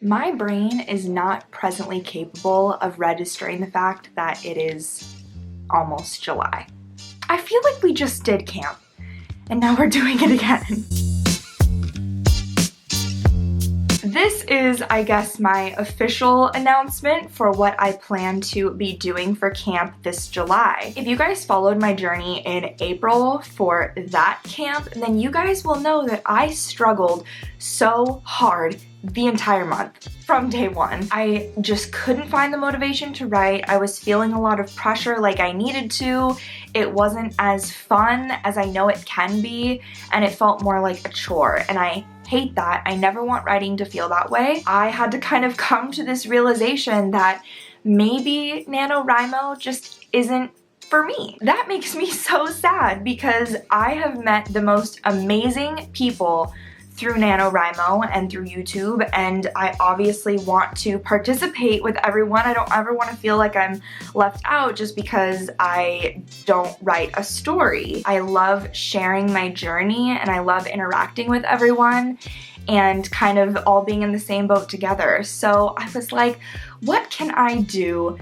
My brain is not presently capable of registering the fact that it is almost July. I feel like we just did camp, and now we're doing it again. This is, I guess, my official announcement for what I plan to be doing for camp this July. If you guys followed my journey in April for that camp, then you guys will know that I struggled so hard the entire month from day one. I just couldn't find the motivation to write. I was feeling a lot of pressure like I needed to. It wasn't as fun as I know it can be, and it felt more like a chore, and I hate that. I never want writing to feel that way. I had to kind of come to this realization that maybe NaNoWriMo just isn't for me. That makes me so sad because I have met the most amazing people through NaNoWriMo and through YouTube, and I obviously want to participate with everyone. I don't ever want to feel like I'm left out just because I don't write a story. I love sharing my journey and I love interacting with everyone and kind of all being in the same boat together. So I was like, what can I do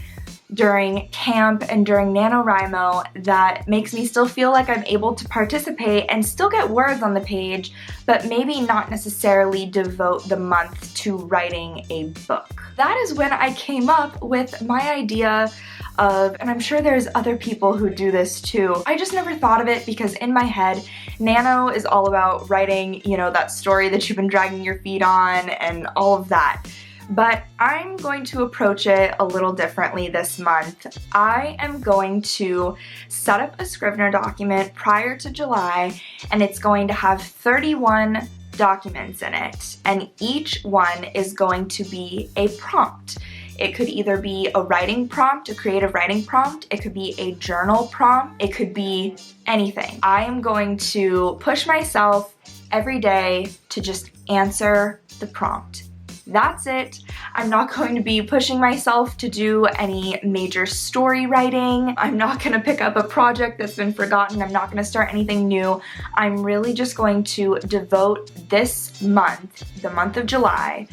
during camp and during NaNoWriMo that makes me still feel like I'm able to participate and still get words on the page, but maybe not necessarily devote the month to writing a book. That is when I came up with my idea of, and I'm sure there's other people who do this too, I just never thought of it because in my head, Nano is all about writing, you know, that story that you've been dragging your feet on and all of that. But I'm going to approach it a little differently this month. I am going to set up a Scrivener document prior to July, and it's going to have 31 documents in it, and each one is going to be a prompt. It could either be a writing prompt, a creative writing prompt, it could be a journal prompt, it could be anything. I am going to push myself every day to just answer the prompt. That's it. I'm not going to be pushing myself to do any major story writing. I'm not going to pick up a project that's been forgotten. I'm not going to start anything new. I'm really just going to devote this month, the month of July,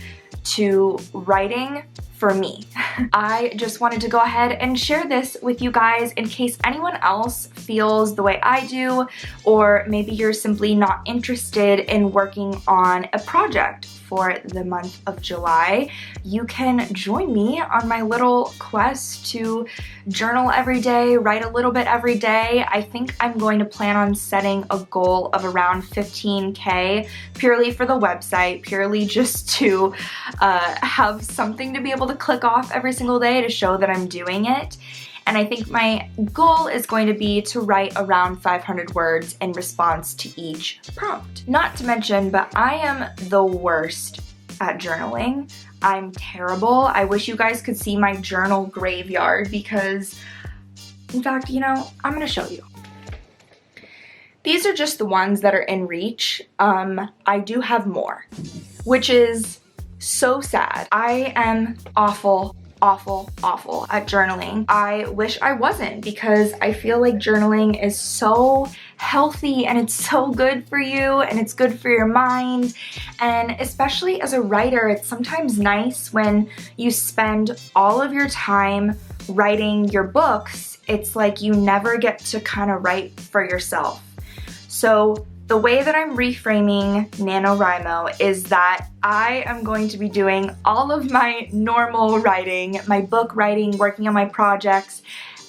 to writing for me. I just wanted to go ahead and share this with you guys in case anyone else feels the way I do, or maybe you're simply not interested in working on a project for the month of July. You can join me on my little quest to journal every day, write a little bit every day. I think I'm going to plan on setting a goal of around 15K purely for the website, purely just to have something to be able to click off every single day to show that I'm doing it. And I think my goal is going to be to write around 500 words in response to each prompt. Not to mention, but I am the worst at journaling. I'm terrible. I wish you guys could see my journal graveyard because, in fact, you know, I'm gonna show you. These are just the ones that are in reach. I do have more, which is so sad. I am awful at journaling. I wish I wasn't because I feel like journaling is so healthy and it's so good for you and it's good for your mind. And especially as a writer, it's sometimes nice when you spend all of your time writing your books, it's like you never get to kind of write for yourself. So the way that I'm reframing NaNoWriMo is that I am going to be doing all of my normal writing, my book writing, working on my projects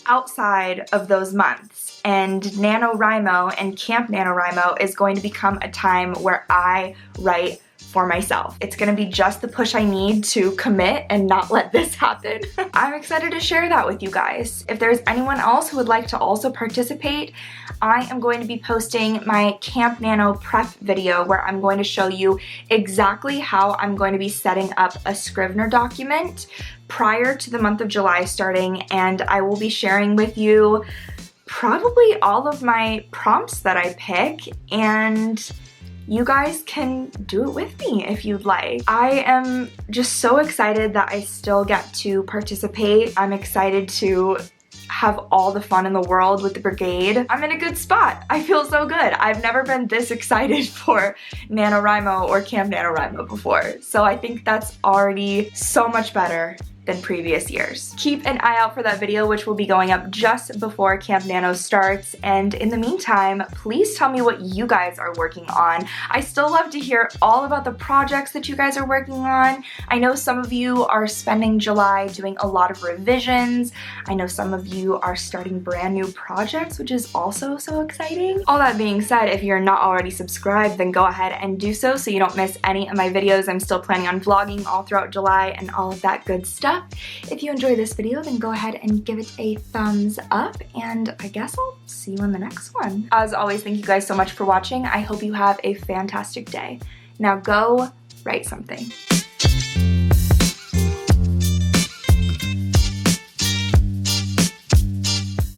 outside of those months. And NaNoWriMo and Camp NaNoWriMo is going to become a time where I write for myself. It's gonna be just the push I need to commit and not let this happen. I'm excited to share that with you guys. If there's anyone else who would like to also participate, I am going to be posting my Camp Nano prep video where I'm going to show you exactly how I'm going to be setting up a Scrivener document prior to the month of July starting, and I will be sharing with you probably all of my prompts that I pick, and you guys can do it with me if you'd like. I am just so excited that I still get to participate. I'm excited to have all the fun in the world with the brigade, I'm in a good spot. I feel so good. I've never been this excited for NaNoWriMo or Camp NaNoWriMo before. So I think that's already so much better than previous years. Keep an eye out for that video, which will be going up just before Camp Nano starts. And in the meantime, please tell me what you guys are working on. I still love to hear all about the projects that you guys are working on. I know some of you are spending July doing a lot of revisions. I know some of you are starting brand new projects, which is also so exciting. All that being said, if you're not already subscribed, then go ahead and do so you don't miss any of my videos. I'm still planning on vlogging all throughout July and all of that good stuff. If you enjoyed this video, then go ahead and give it a thumbs up, and I guess I'll see you in the next one. As always, thank you guys so much for watching. I hope you have a fantastic day. Now go write something.